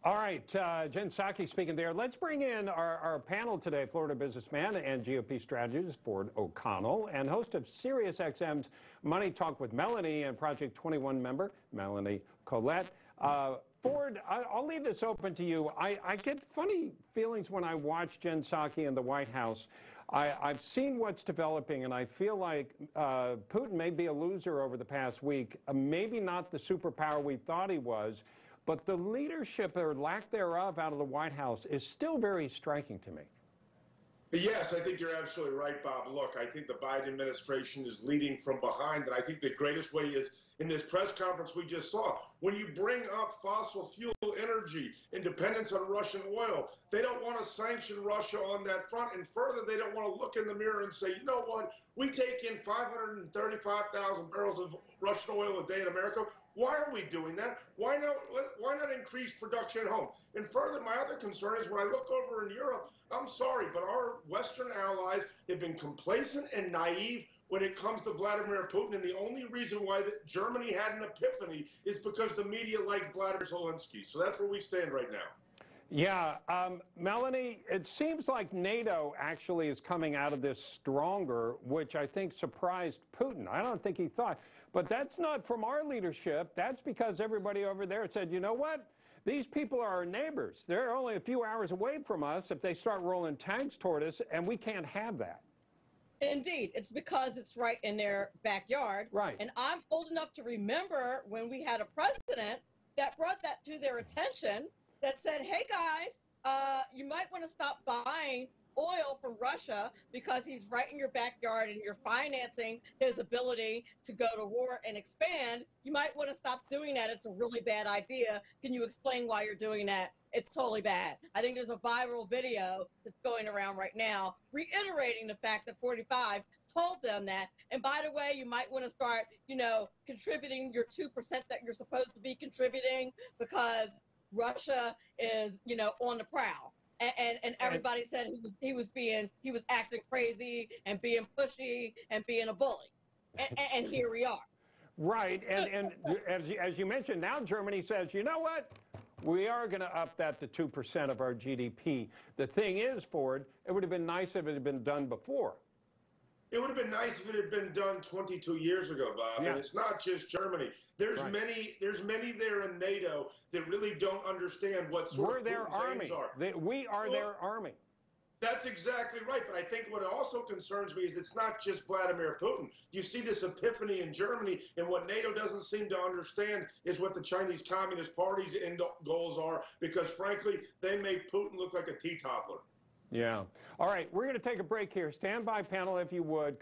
All right, Jen Psaki speaking there. Let's bring in our panel today, Florida businessman and GOP strategist Ford O'Connell, and host of SiriusXM's Money Talk with Melanie and Project 21 member, Melanie Collette. Ford, I'll leave this open to you. I get funny feelings when I watch Jen Psaki in the White House. I've seen what's developing, and I feel like Putin may be a loser over the past week, maybe not the superpower we thought he was. But the leadership or lack thereof out of the White House is still very striking to me. Yes, I think you're absolutely right, Bob. Look, I think the Biden administration is leading from behind, and I think the greatest way is in this press conference we just saw. When you bring up fossil fuel energy and dependence on Russian oil, they don't want to sanction Russia on that front. And further, they don't want to look in the mirror and say, you know what, we take in 535,000 barrels of Russian oil a day in America. Why are we doing that? Why not increase production at home? And further, my other concern is when I look over in Europe, I'm sorry, but our Western allies have been complacent and naive when it comes to Vladimir Putin. And the only reason why Germany had an epiphany is because the media liked Vladimir Zelensky. So that's where we stand right now. Yeah, Melanie, it seems like NATO actually is coming out of this stronger, which I think surprised Putin. I don't think he thought. But that's not from our leadership. That's because everybody over there said, you know what? These people are our neighbors. They're only a few hours away from us if they start rolling tanks toward us, and we can't have that. Indeed. It's because it's right in their backyard. Right. And I'm old enough to remember when we had a president that brought that to their attention, that said, hey, guys, you might want to stop buying oil from Russia because he's right in your backyard and you're financing his ability to go to war and expand. You might want to stop doing that. It's a really bad idea. Can you explain why you're doing that? It's totally bad. I think there's a viral video that's going around right now reiterating the fact that 45 told them that. And by the way, you might want to start, contributing your 2% that you're supposed to be contributing because Russia is, on the prowl. And everybody said he was acting crazy and being pushy and being a bully. And here we are. Right. And as you mentioned, now Germany says, you know what? We are going to up that to 2% of our GDP. The thing is, Ford, it would have been nice if it had been done before. It would have been nice if it had been done 22 years ago, Bob. Yeah. And it's not just Germany. There's right. many there in NATO that really don't understand what sort of their army. We are their army. That's exactly right. But I think what also concerns me is it's not just Vladimir Putin. You see this epiphany in Germany, and what NATO doesn't seem to understand is what the Chinese Communist Party's end goals are, because frankly, they make Putin look like a teetotaler. Yeah. All right, we're going to take a break here. Stand by, panel, if you would.